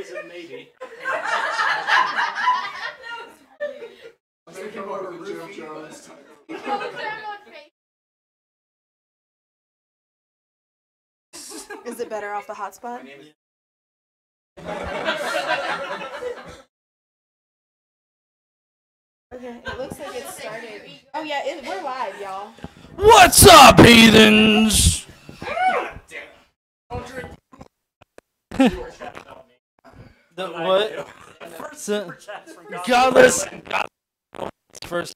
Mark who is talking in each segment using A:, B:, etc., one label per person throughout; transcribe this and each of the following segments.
A: poison, maybe.
B: I'm thinking more of the JoJo this time.
C: Is it better off the hotspot? Okay, it looks like it started. Oh yeah, we're live, y'all.
D: What's up, heathens? The what? Godless. First.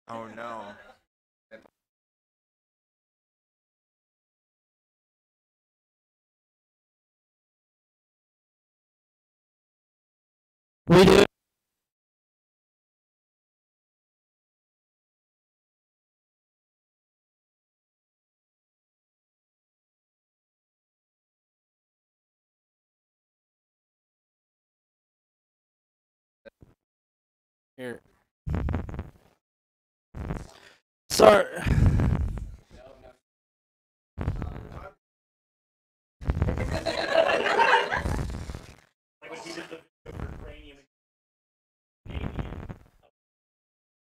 E: Oh no.
D: We do. Here. Sorry.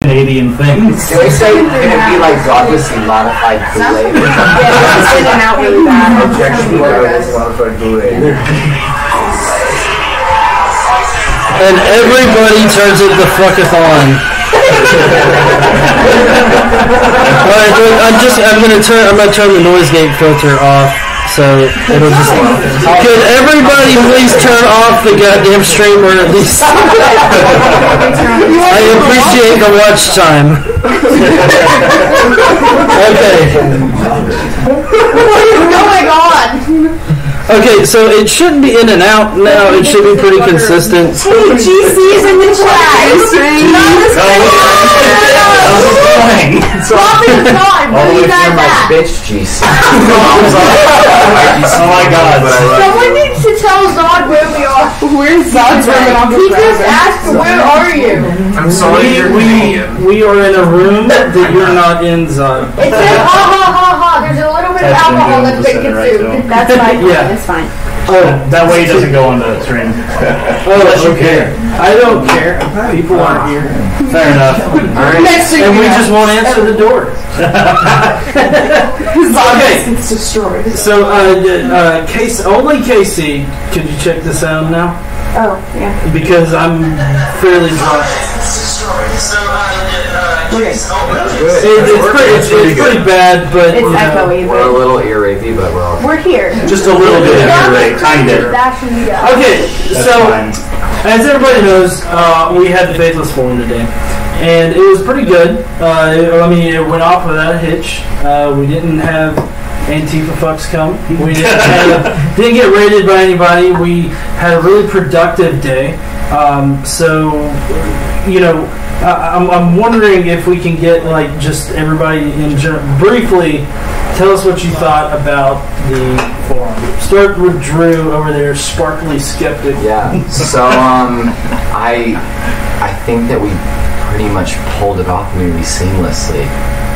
A: Canadian things.
F: Can we say it's gonna be like Godless and modified Koolaid?
C: Yeah, it's sticking out really bad.
F: Objection, Godless and modified Koolaid.
D: And everybody turns it the fucketh on. Alright, I'm gonna turn the noise gate filter off, so it'll just. Could everybody please turn off the goddamn stream, or at least I appreciate the watch time. Okay.
C: Oh my god!
D: Okay, so it shouldn't be in and out now. It should be pretty consistent.
C: Hey, GC is in the chat. Stop it, God.
F: All the way
C: You got
F: through my
C: that.
F: bitch GC.
A: Oh my god.
C: Someone needs to tell Zod where we are. Where's Zod? He just asked, where are you?
F: I'm sorry,
D: We are in a room that you're not in, Zod.
C: It says ha ha ha ha. There's a little bit of alcohol that's been consumed. That's fine.
D: Yeah.
C: It's fine.
D: Oh,
A: That way it doesn't go on the stream.
D: unless you care. I don't care. People aren't here.
A: Fair enough.
D: And we just won't answer the door. Okay.
C: It's destroyed.
D: So, only Casey, could you check the sound now?
C: Oh, yeah.
D: Because I'm fairly drunk. It's pretty bad, but
C: It's echoey.
F: We're a little ear rapey, but we're all.
C: We're here.
A: Just a little bit of your rate, kind of.
D: Okay, so as everybody knows, we had the Faithless Forum today, and it was pretty good. I mean, it went off without a hitch. We didn't have Antifa fucks come. We didn't get raided by anybody. We had a really productive day. So, you know, I'm wondering if we can get like just everybody in general briefly. Tell us what you thought about the forum. Start with Drew over there, sparkly skeptic.
F: Yeah. So I think that we pretty much pulled it off really seamlessly.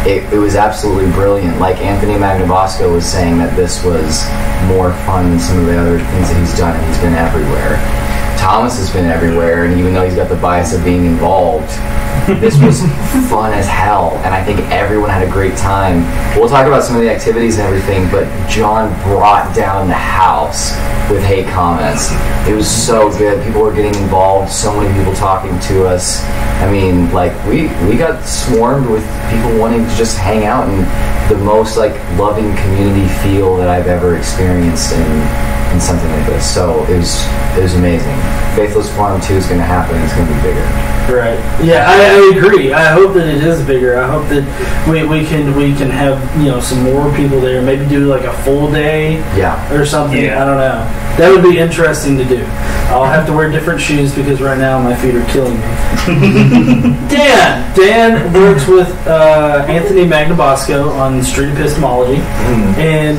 F: It was absolutely brilliant. Like Anthony Magnabosco was saying that this was more fun than some of the other things that he's done, and he's been everywhere. Thomas has been everywhere, and even though he's got the bias of being involved, this was fun as hell, and I think everyone had a great time. We'll talk about some of the activities and everything, but John brought down the house with hate comments. It was so good. People were getting involved, so many people talking to us. I mean, like, we got swarmed with people wanting to just hang out in the most, like, loving community feel that I've ever experienced in something like this. So it was amazing. Faithless Forum 2 is going to happen. It's going to be bigger.
D: Right. Yeah, I agree. I hope that it is bigger. I hope that we can have some more people there. Maybe do like a full day. Or something.
A: Yeah.
D: I don't know. That would be interesting to do. I'll have to wear different shoes because right now my feet are killing me. Dan works with Anthony Magnabosco on street epistemology, and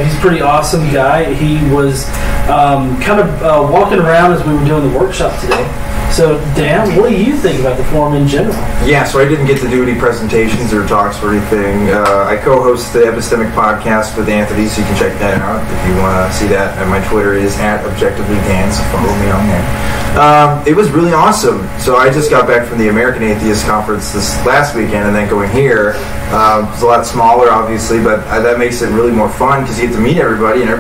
D: he's a pretty awesome guy. He was kind of walking around as we were doing the workshop today. So, Dan, what do you think about the forum in general?
B: Yeah, so I didn't get to do any presentations or talks or anything. I co-host the Epistemic podcast with Anthony, so you can check that out if you want to see that. And my Twitter is @ObjectivelyDan, so follow me on there. It was really awesome. So I just got back from the American Atheist Conference this last weekend, and then going here. It's a lot smaller, obviously, but that makes it really more fun because you get to meet everybody, and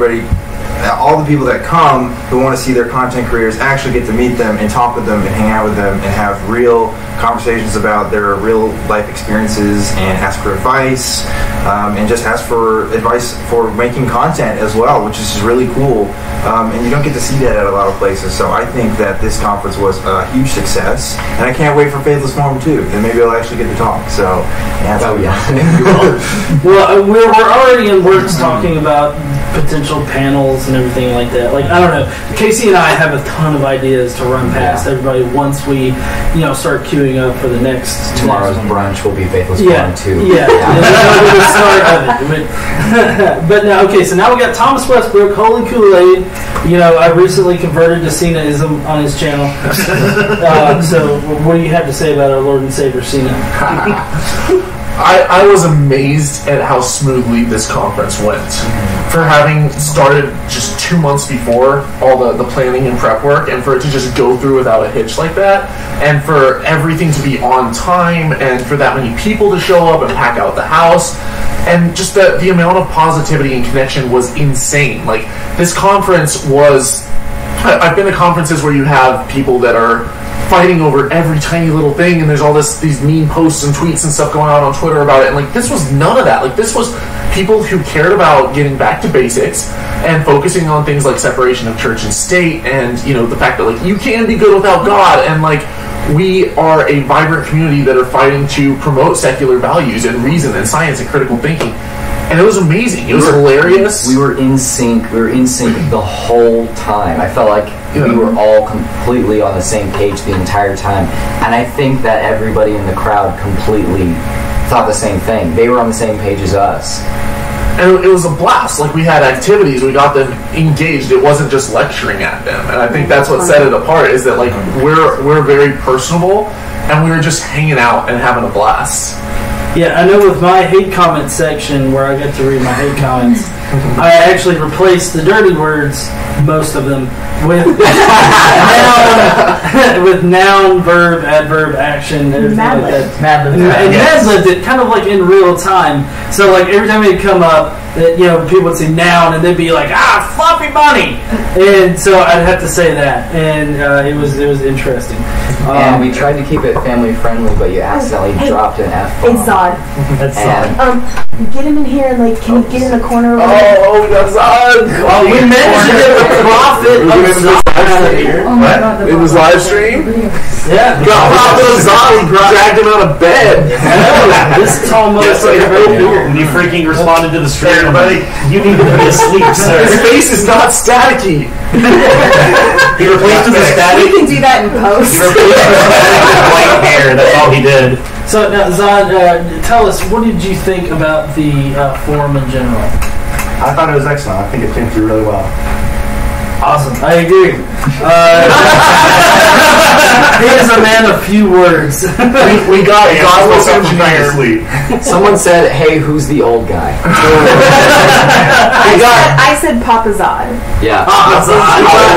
B: all the people that come who want to see their content creators actually get to meet them and talk with them and hang out with them and have real conversations about their real life experiences and ask for advice and just ask for advice for making content as well, which is really cool. And you don't get to see that at a lot of places. So I think that this conference was a huge success, and I can't wait for Faithless Forum 2. Then maybe I'll actually get to talk. So yeah,
D: Well, we're already in works talking about potential panels and everything like that. Like, I don't know. Casey and I have a ton of ideas to run past everybody once we, start queuing up for the next
F: Tomorrow's brunch will be Faithless Forum 2.
D: Yeah. That'll be the start of it. But now, okay, so now we got Thomas Westbrook, Holy Koolaid. I recently converted to Cenaism on his channel. So what do you have to say about our Lord and Savior Cena?
G: I was amazed at how smoothly this conference went. For having started just 2 months before all the planning and prep work, and for it to just go through without a hitch like that, and for everything to be on time, and for that many people to show up and pack out the house, and just the amount of positivity and connection was insane. Like, this conference was... I've been to conferences where you have people that are fighting over every tiny little thing, and there's all these mean posts and tweets and stuff going on Twitter about it, and like, this was none of that. Like, this was people who cared about getting back to basics and focusing on things like separation of church and state, and the fact that like you can be good without God, and like we are a vibrant community that are fighting to promote secular values and reason and science and critical thinking. And it was amazing. It was hilarious.
F: We were in sync. We were in sync the whole time. I felt like we were all completely on the same page the entire time. And I think that everybody in the crowd completely thought the same thing. They were on the same page as us.
G: And it was a blast. Like, we had activities. We got them engaged. It wasn't just lecturing at them. And I think that's what set it apart, is that like we're very personable, and we were just hanging out and having a blast.
D: Yeah, I know with my hate comment section, where I get to read my hate comments, I actually replaced the dirty words, most of them, with noun, verb, adverb, action, everything like that. Mad-libbed it kind of like in real time. So like every time it'd come up, people would say noun, and they'd be like, fluffy bunny! And so I'd have to say that, and it was interesting.
F: And we tried to keep it family friendly, but you accidentally dropped an F-bomb.
H: It's Zod.
A: That's Zod.
H: Get him in here and like, can you get in the corner?
G: Oh, that's Zod!
D: Well, we mentioned it with Prophet of Zod here.
H: Oh my God,
G: It was live stream?
D: Yeah.
G: Prophet of Zod dragged him out of bed.
D: This tall motherfucker right here.
A: When you freaking responded to the stream, buddy, you need to be asleep, sir.
G: His face is not staticky.
A: He replaced the static.
H: You can do that in post.
A: He replaced the static with white hair. That's all he did.
D: So now, Zod, tell us, what did you think about the forum in general?
I: I thought it was excellent. I think it came through really well.
D: Awesome. I agree. He is a man of few words.
G: We got Godless engineer.
F: Someone said, "Hey, who's the old guy?"
H: I said Papa Zod.
F: Yeah.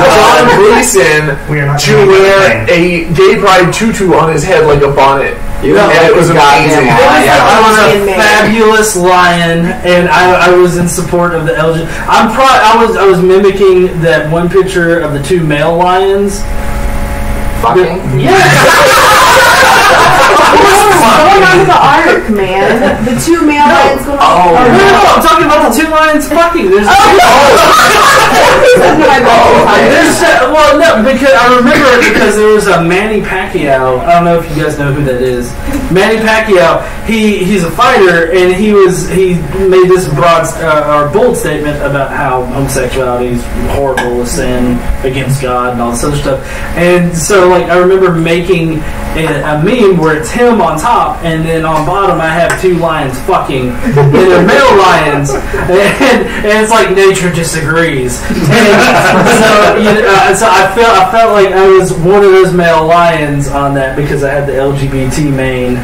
G: John Gleason to wear a gay pride tutu on his head like a bonnet.
F: You know,
G: and it was amazing.
D: I was a fabulous lion, and I was in support of the LG. I was mimicking that one picture of the two male lions.
F: Fucking?
H: Going on to the arc, man. The two male lions going on.
D: No, I'm talking about the two lions fucking. There's well, no, because I remember it because there was a Manny Pacquiao. I don't know if you guys know who that is. Manny Pacquiao. He's a fighter, and he made this broad or bold statement about how homosexuality is horrible, a sin against God, and all this other stuff. And so, like, I remember making a meme where it's him on top, and then on bottom I have two lions fucking, and they're male lions, and it's like nature disagrees. And so I felt like I was one of those male lions on that because I had the LGBT mane.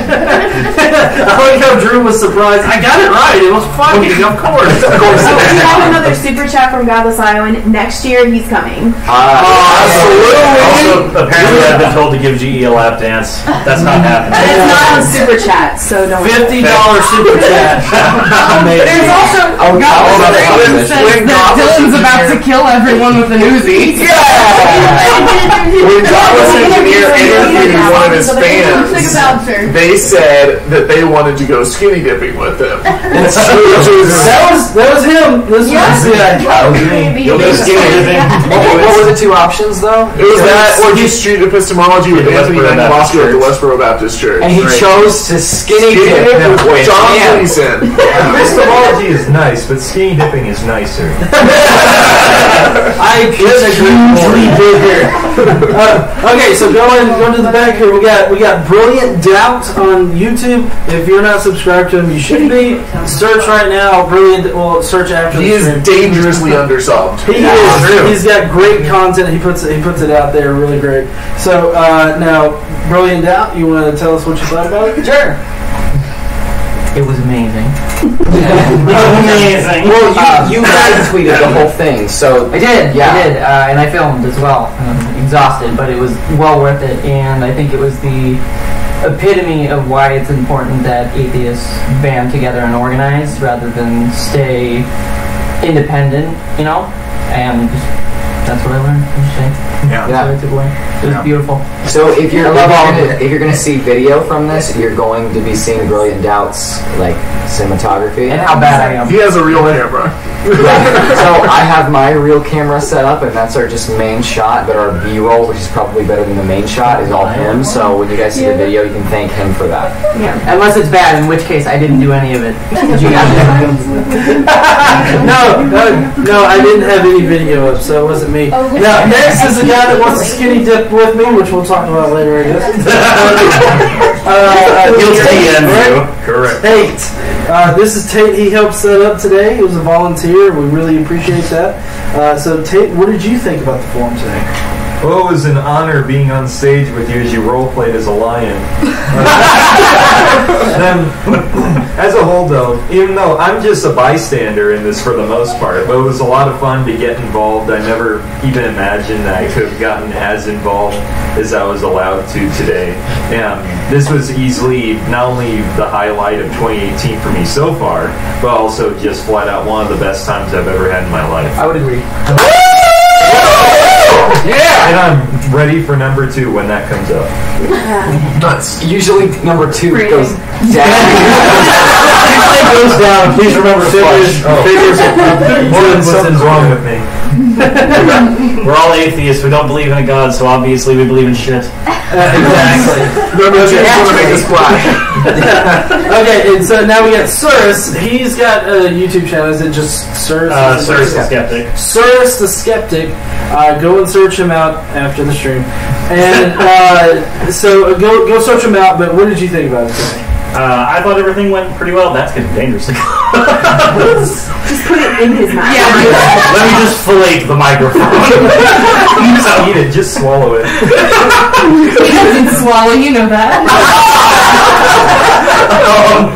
D: I like how Drew was surprised. I got it right. It was fucking, of course.
H: We have another super chat from Godless Iowan. Next year he's coming.
G: Absolutely.
A: Also, apparently I've been told to give GE a lap dance. That's not happening.
H: But it's not on super chat, so don't.
D: $50 super chat.
C: There's also Godless says that Dylan's about to kill everyone with an Uzi.
G: When Godless engineer interviewed one of his fans, they said that they wanted to go skinny dipping with him.
D: That was him. This was
A: You'll go skinny dipping.
F: What were the two options, though?
G: It was that or do street epistemology with Anthony Van Glasgow at the Westboro Baptist Church.
F: And he chose to skinny dip with
G: John Gleason.
I: Epistemology is nice, but skinny dipping is nicer.
D: I could hugely bigger. Okay, so going to the back here. We got Brilliant Doubt on YouTube. If you're not subscribed to him, you should be. Search right now. Brilliant. Well, search after.
G: He is dangerously undersubbed.
D: He is. He's got great content. He puts it out there really great. So now, Brilliant Doubt. You want to tell us what you thought about it?
J: Sure. It was amazing.
D: Amazing.
F: Well, you guys tweeted the whole thing, so
J: I did,
F: yeah.
J: and I filmed as well. Exhausted, but it was well worth it, and I think it was the epitome of why it's important that atheists band together and organize rather than stay independent, and that's what I learned.
F: Yeah.
J: That's what I took away. It was beautiful.
F: So if you're going to see video from this, you're going to be seeing Brilliant Doubt's like cinematography
J: And how bad I am.
G: He has a real camera.
F: Yeah. So I have my real camera set up, and that's our just main shot. But our B-roll, which is probably better than the main shot, is all him. So when you guys see the video, you can thank him for that.
J: Yeah. Unless it's bad, in which case I didn't do any of it. Did you guys?
D: No, I didn't have any video up, so it wasn't me. Now, next is the guy that wants to skinny dip with me, which we'll talk about later, I guess.
A: Correct.
D: Tate. This is Tate. He helped set up today. He was a volunteer. We really appreciate that. So, Tate, what did you think about the forum today?
I: Well, it was an honor being on stage with you as you role-played as a lion. Then, as a whole, though, even though I'm just a bystander in this for the most part, but it was a lot of fun to get involved. I never even imagined that I could have gotten as involved as I was allowed to today. And this was easily not only the highlight of 2018 for me so far, but also just flat out one of the best times I've ever had in my life.
J: I would agree.
I: Yeah! And I'm ready for number 2 when that comes up.
F: Nuts. Usually number 2 goes down.
A: It goes down. Please remember figures.
I: Something's wrong with me.
A: We're all atheists. We don't believe in a God, so obviously we believe in shit.
D: Exactly.
G: Remember, you want to make a splash.
D: Okay, and so now we got Cyrus. He's got a YouTube channel. Is it just Cyrus?
A: Cyrus the Skeptic.
D: Cyrus the Skeptic. Go and search him out after the stream. And so go search him out. But what did you think about it today?
A: I thought everything went pretty well. That's getting dangerous.
H: Just put it in his mouth.
C: Yeah.
A: Let me just fillet the microphone.
I: Just eat it. Just swallow it.
C: He doesn't swallow, you know that.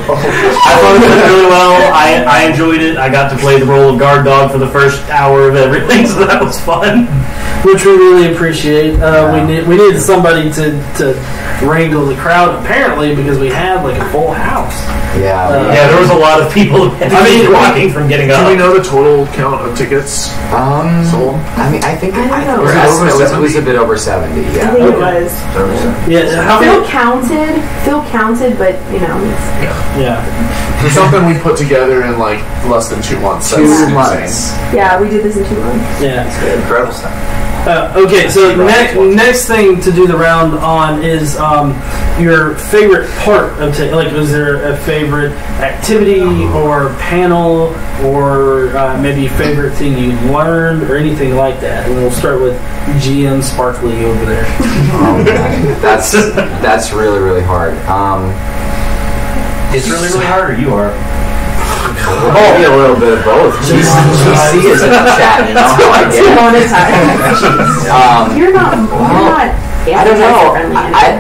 A: I thought it went really well. I enjoyed it. I got to play the role of guard dog for the first hour of everything, so that was fun.
D: Which we really appreciate. We needed somebody to wrangle the crowd, apparently, because we had like a full house.
F: Yeah.
A: Yeah, there was a lot of people walking from getting up.
G: Do we know the total count of tickets sold?
F: I mean, I think
H: I don't know.
F: it was a bit over 70.
H: I
F: Yeah.
H: think it was.
D: Yeah. How
H: Phil
D: many?
H: counted, but
D: Yeah.
G: Something we put together in like less than 2 months.
F: 2
G: That's
F: months.
G: insane.
H: yeah, we did this in 2 months.
D: Yeah.
B: Incredible stuff.
D: Okay, so next thing to do the round on is your favorite part of like, was there a favorite activity or panel or maybe favorite thing you learned or anything like that? And we'll start with GM Sparkly over there.
F: Oh, man. That's really, really hard.
A: It's really, really hard, or you are?
F: Maybe a little bit of both. GC is in the chat, you know how I get it.
H: You're not.
F: I don't know.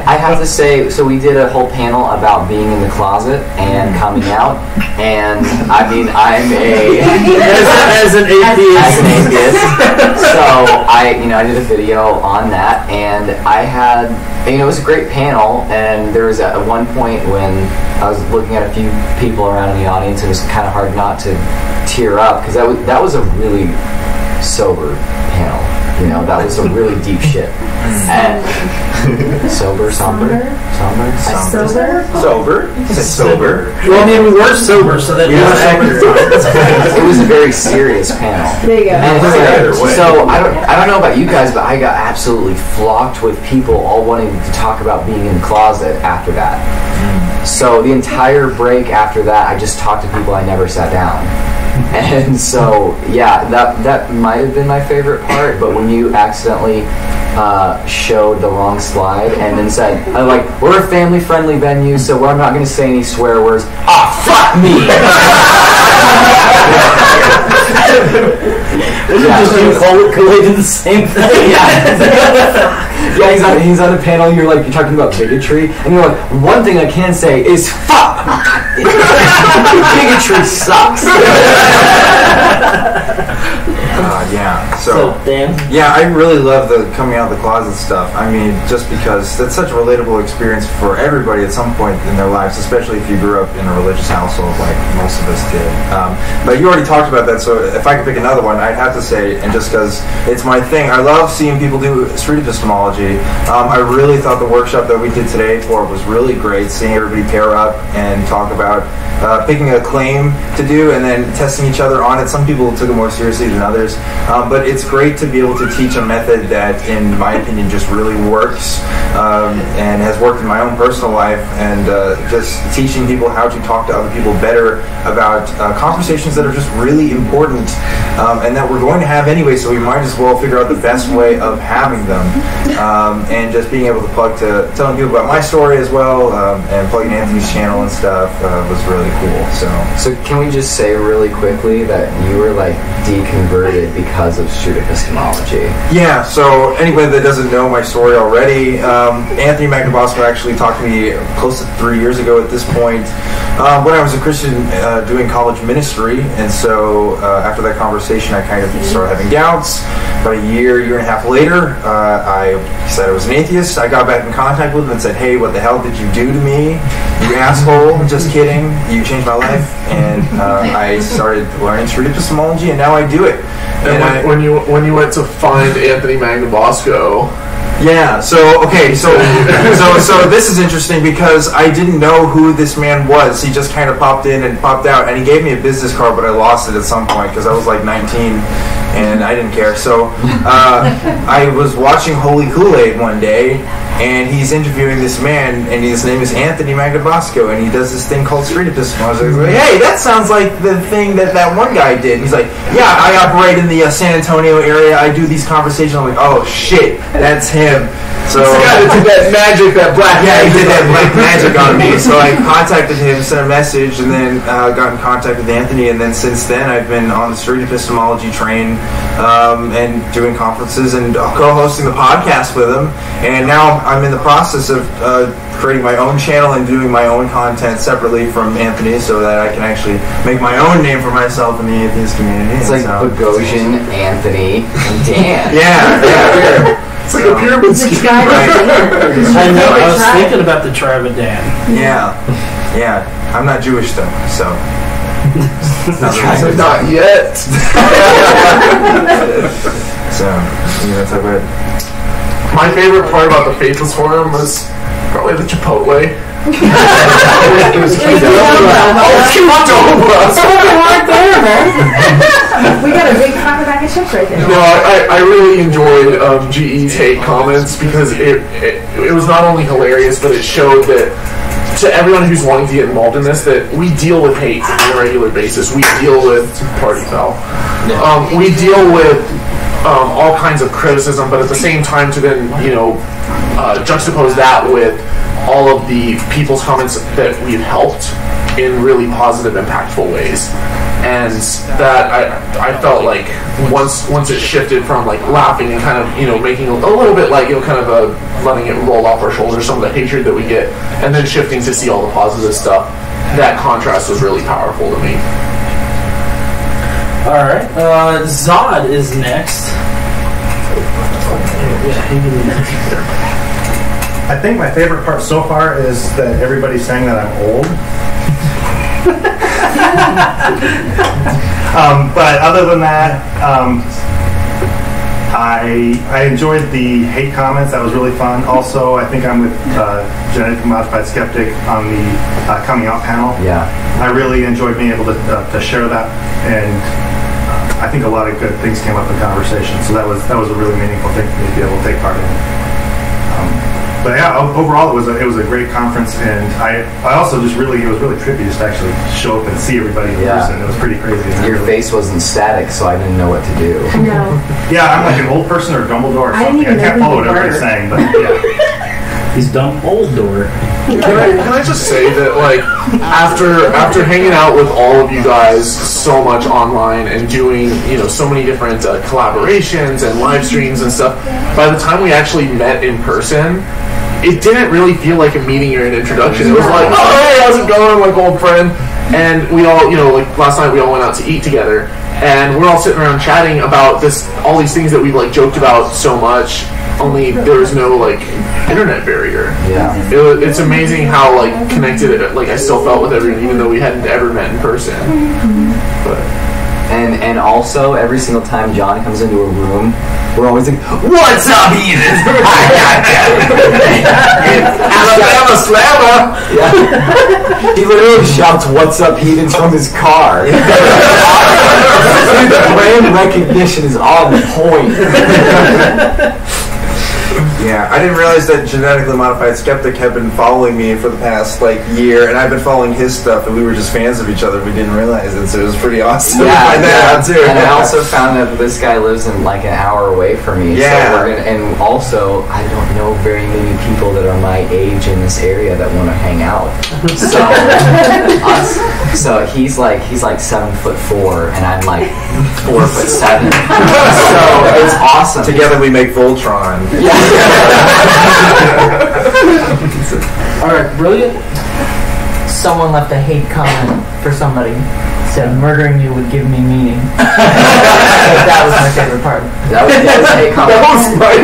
F: I have to say, so we did a whole panel about being in the closet and coming out, and I mean, I'm
D: as an atheist.
F: So I did a video on that, and I had, it was a great panel, and there was at one point when I was looking at a few people around in the audience, and it was kind of hard not to tear up, because that was a really sober panel. That was some really deep shit. And somber.
D: Well, I mean, we were sober, so that
F: it was a very serious panel.
H: There you go.
F: And so I don't know about you guys, but I got absolutely flocked with people all wanting to talk about being in the closet after that. So the entire break after that, I just talked to people I never sat down. And so, yeah, that might have been my favorite part, but when you accidentally showed the wrong slide and then said, we're a family-friendly venue, so I'm not going to say any swear words. Fuck me!
A: Koolaid did the same thing.
F: Yeah, he's on a panel, you're talking about bigotry, and you're like, one thing I can say is fuck! Bigotry sucks.
B: So
D: Dan?
B: Yeah, I really love the coming out of the closet stuff. I mean, just because that's such a relatable experience for everybody at some point in their lives, especially if you grew up in a religious household like most of us did. But you already talked about that, so if I could pick another one, I'd have to say, and just because it's my thing, I love seeing people do street epistemology. I really thought the workshop that we did today was really great, seeing everybody pair up and talk about picking a claim to do and then testing each other on it. Some people took it more seriously than others, but it's great to be able to teach a method that, in my opinion, just really works and has worked in my own personal life, and just teaching people how to talk to other people better about conversations that are just really important and that we're going to have anyway, so we might as well figure out the best way of having them, and just being able to plug to telling people about my story as well, and plugging Anthony's channel and stuff was really cool.
F: So can we just say really quickly that you were deconverted because of street epistemology?
B: Yeah, so anybody that doesn't know my story already, Anthony Magnabosco actually talked to me close to 3 years ago at this point, when I was a Christian doing college ministry, and so after that conversation I kind of started having doubts. About a year and a half later, I said I was an atheist. I got back in contact with him and said, hey, what the hell did you do to me? You asshole. Just kidding. You changed my life. And I started learning street epistemology, and now I do it.
G: And when you went to find Anthony Magnabosco,
B: yeah, so this is interesting because I didn't know who this man was. He just kind of popped in and popped out, and he gave me a business card, but I lost it at some point because I was 19 and I didn't care. So I was watching Holy Koolaid one day, and he's interviewing this man, and his name is Anthony Magnabosco, and he does this thing called street epistemology. I was like, hey, that sounds like the thing that one guy did. And he's like, yeah, I operate in the San Antonio area. I do these conversations. I'm like, oh shit, that's him. So
G: the guy that did that magic, that black
B: he
G: magic.
B: did that black magic on me. So I contacted him, sent a message, and then got in contact with Anthony. And then since then, I've been on the street epistemology train and doing conferences and co-hosting the podcast with him. And now I'm in the process of creating my own channel and doing my own content separately from Anthony, so that I can actually make my own name for myself in the atheist community.
F: It's like Bogosian, Anthony, and Dan.
B: Yeah.
G: It's like a pyramid scheme.
D: I know. I was thinking about the tribe of Dan.
B: Yeah. I'm not Jewish though, so.
G: Not yet.
B: So, you know, talk about.
G: My favorite part about the Faithless Forum was probably the Chipotle.
F: It was
H: We got a big pocket bag of chips right there.
G: No, I really enjoyed GE's hate comments because it was not only hilarious, but it showed that to everyone who's wanting to get involved in this, that we deal with hate on a regular basis. We deal with party foul. We deal with all kinds of criticism, but at the same time to then, juxtapose that with all of the people's comments that we've helped in really positive, impactful ways. And that I felt like once it shifted from like laughing and kind of making a little bit like kind of letting it roll off our shoulders, some of the hatred that we get, and then shifting to see all the positive stuff, that contrast was really powerful to me.
D: All right, Zod is next.
K: I think my favorite part so far is that everybody's saying that I'm old. But other than that, I enjoyed the hate comments. That was really fun. Also, I think I'm with Genetically Modified Skeptic on the coming out panel.
F: Yeah.
K: I really enjoyed being able to share that, and I think a lot of good things came up in conversation. So that was a really meaningful thing for me to be able to take part in. But yeah, overall it was a great conference, and I also it was really trippy just to actually show up and see everybody in person. It was pretty crazy.
F: Your face wasn't static, so I didn't know what to do.
H: No.
K: Yeah, I'm like an old person or Dumbledore or something. I can't follow what everybody's saying, but yeah.
A: He's Dumbledore.
G: Can I just say that, like, after hanging out with all of you guys so much online and doing, so many different collaborations and live streams and stuff, by the time we actually met in person, it didn't really feel like a meeting or an introduction. It was like, oh, hey, how's it going, like, old friend? And we all, like, last night we all went out to eat together, and we're all sitting around chatting about all these things that we've, like, joked about so much, only there was no, like, internet barrier.
F: Yeah.
G: It's amazing how, like, connected I still felt with everyone, even though we hadn't ever met in person. But
F: And also, every single time John comes into a room, we're always like, "What's up, Ethan?"
G: Alabama Slammer!
F: Yeah. He literally shouts, "What's up, heathens?" from his car. The brand recognition is on point.
B: Yeah, I didn't realize that Genetically Modified Skeptic had been following me for the past year, and I've been following his stuff, and we were just fans of each other. We didn't realize it, so it was pretty awesome to find that out too.
F: And I also found that this guy lives in like an hour away from me.
B: Yeah.
F: So and also, I don't know very many people that are my age in this area that want to hang out. So he's like 7'4", and I'm like 4'7". So it's awesome.
B: Together we make Voltron.
D: Alright, brilliant.
J: Someone left a hate comment for somebody. Said murdering you would give me meaning. That was my favorite part.
F: That was a hate comment.
G: That was my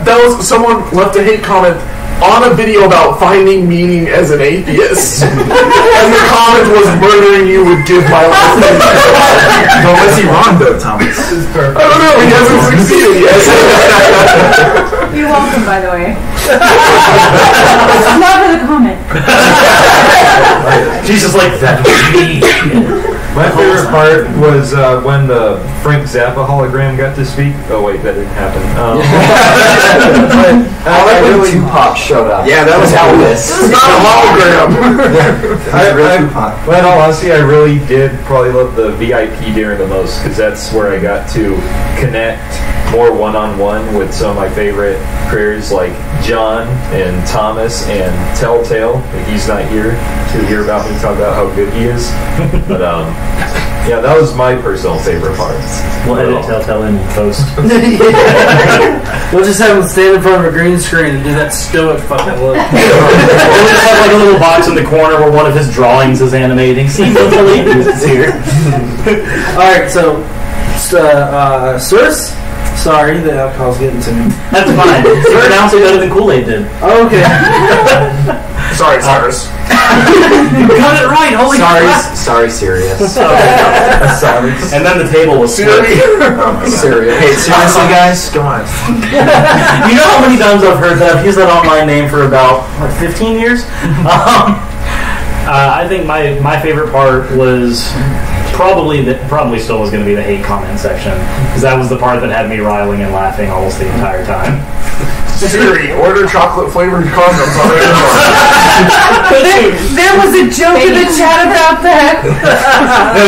G: that was someone left a hate comment on a video about finding meaning as an atheist. And the comment was, "Murdering you would give my life meaning."
B: Well, was he wrong though, Thomas?
G: I don't know, he hasn't succeeded yet.
H: You're welcome, by the way. Love for the comment.
A: She's just like that.
I: My favorite part was when the Frank Zappa hologram got to speak. Oh wait, that didn't happen.
F: I like when Tupac showed up.
B: Yeah, that was
F: Elvis.
B: This is not a hologram.
I: But in all honesty, I really did probably love the VIP dinner the most because that's where I got to connect more one-on-one with some of my favorite creators like John and Thomas and Telltale. He's not here to hear about me talk about how good he is. But yeah, that was my personal favorite part.
A: We'll edit Telltale in post.
D: We'll just have him stand in front of a green screen and do that stoic fucking look. We'll
A: just have like a little box in the corner where one of his drawings is animating. See, it's here.
D: Alright, so Sirs? Sorry, the alcohol's getting to me.
A: That's fine. You pronounced it better than Koolaid did.
D: Oh, okay.
G: Sorry, Cyrus.
A: You got it right. Holy crap.
F: Sorry, Sirius.
I: Sorry.
A: And then the table was
G: Siri.
F: Sirius.
B: Hey, seriously, guys, go on.
A: You know how many times I've heard that? I've used that online name for about 15 years. I think my favorite part was probably still was going to be the hate comment section because that was the part that had me riling and laughing almost the entire time.
G: Siri, order chocolate flavored condoms on
H: There was a joke in the chat about that.
A: No,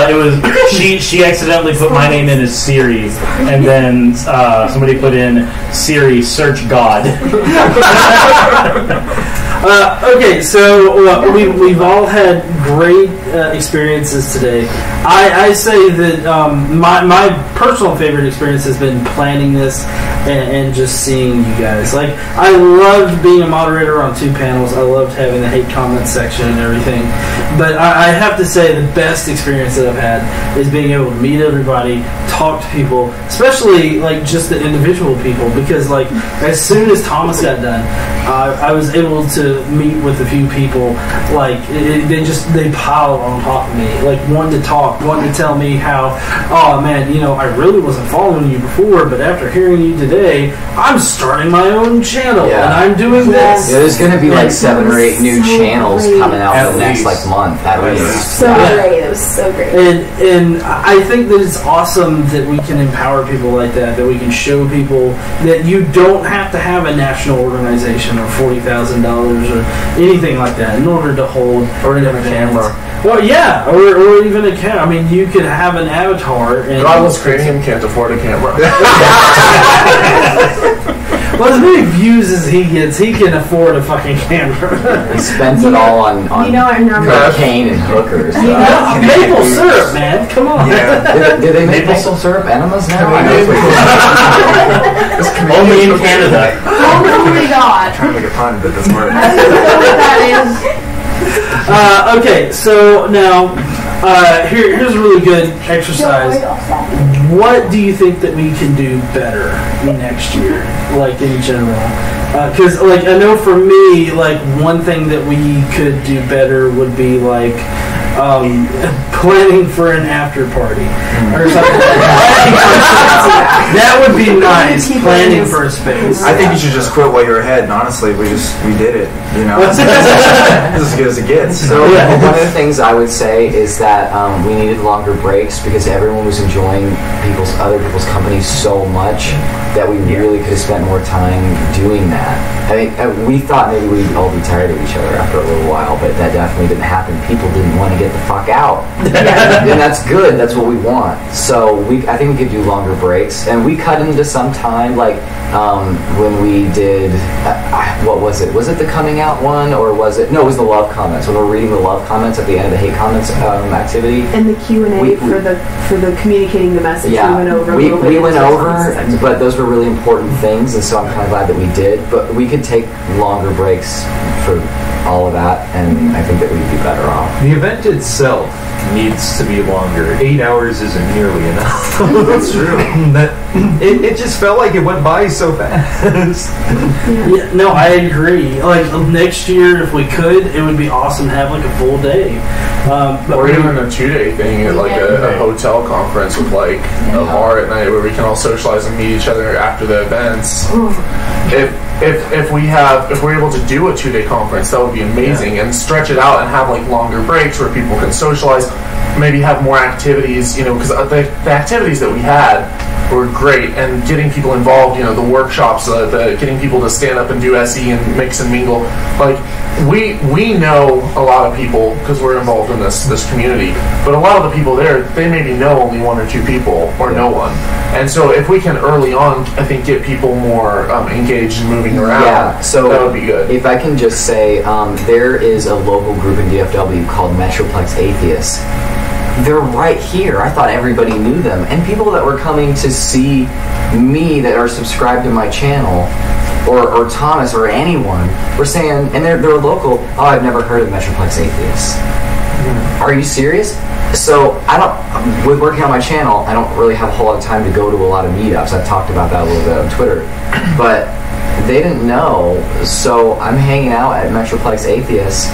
A: it was she accidentally put my name in as Siri, and then somebody put in Siri search God.
D: Okay, so we've all had great experiences today. I say that my personal favorite experience has been planning this and just seeing you guys. Like, I loved being a moderator on 2 panels. I loved having the hate comment section and everything. But I have to say the best experience that I've had is being able to meet everybody, talk to people, especially like just the individual people. Because like as soon as Thomas got done, I was able to meet with a few people. Like they piled on top of me, like one to talk, one to tell me how, oh man, I really wasn't following you before, but after hearing you today, I'm starting my own channel and I'm doing this.
F: Yeah, there's going to be like 7 or 8 new channels coming out in the next month at least.
H: So great, it was so great.
D: And I think that it's awesome that we can empower people like that we can show people that you don't have to have a national organization or $40,000 or anything like that in order to hold
G: or even a camera.
D: Well, yeah, or even a camera. I mean, you could have an avatar. And
G: Godless Cranium can't afford a camera.
D: Well, as many views as he gets, he can afford a fucking camera.
F: He spends it all on cocaine and hookers.
D: Maple syrup, man. Come on.
F: Yeah. Did they make maple syrup enemas now?
A: Only in Canada.
H: Oh my god.
B: I'm trying to make a pun, but that's word.
D: Okay, so now here's a really good exercise. What do you think that we can do better next year, like in general? Because I know for me, like one thing that we could do better would be like planning for an after party or something. That would be nice. Planning for a space.
B: I think you should just quit while you're ahead. And honestly, we did it. It's as good as it gets.
F: So one of the things I would say is that we needed longer breaks because everyone was enjoying other people's company so much that we really could have spent more time doing that. I think we thought maybe we'd all be tired of each other after a little while, but that definitely didn't happen. People didn't want to get the fuck out. And that's good. That's what we want. So I think we could do longer breaks. And we cut into some time, like when we did, what was it? Was it the coming out one, or was it? No, it was the love comments. When we're reading the love comments at the end of the hate comments activity.
H: And the Q&A for the communicating the message.
F: Yeah,
H: we
F: went over, but those were really important things, and so I'm kind of glad that we did. But we could take longer breaks for all of that, and I think that we'd be better off.
I: The event itself needs to be longer. 8 hours isn't nearly enough.
B: That's true.
I: It just felt like it went by so fast.
D: Yeah, no, I agree. Like next year, if we could, it would be awesome to have like a full day.
G: Or even a 2-day thing at like a hotel conference with like a bar at night where we can all socialize and meet each other after the events. If we're able to do a 2-day conference, that would be amazing, and stretch it out and have like longer breaks where people can socialize, maybe have more activities, because the activities that we had were great, and getting people involved, the workshops, getting people to stand up and do SE and mix and mingle. Like, we know a lot of people because we're involved in this community, but a lot of the people there, they maybe know only one or two people or no one. And so if we can early on, I think, get people more engaged and moving around,
F: so
G: that would be good.
F: If I can just say, there is a local group in DFW called Metroplex Atheists. They're right here. I thought everybody knew them. And people that were coming to see me that are subscribed to my channel, or Thomas or anyone, were saying, and they're local, oh, I've never heard of Metroplex Atheists. Are you serious? So with working on my channel, I don't really have a whole lot of time to go to a lot of meetups. I've talked about that a little bit on Twitter. But they didn't know, so I'm hanging out at Metroplex Atheists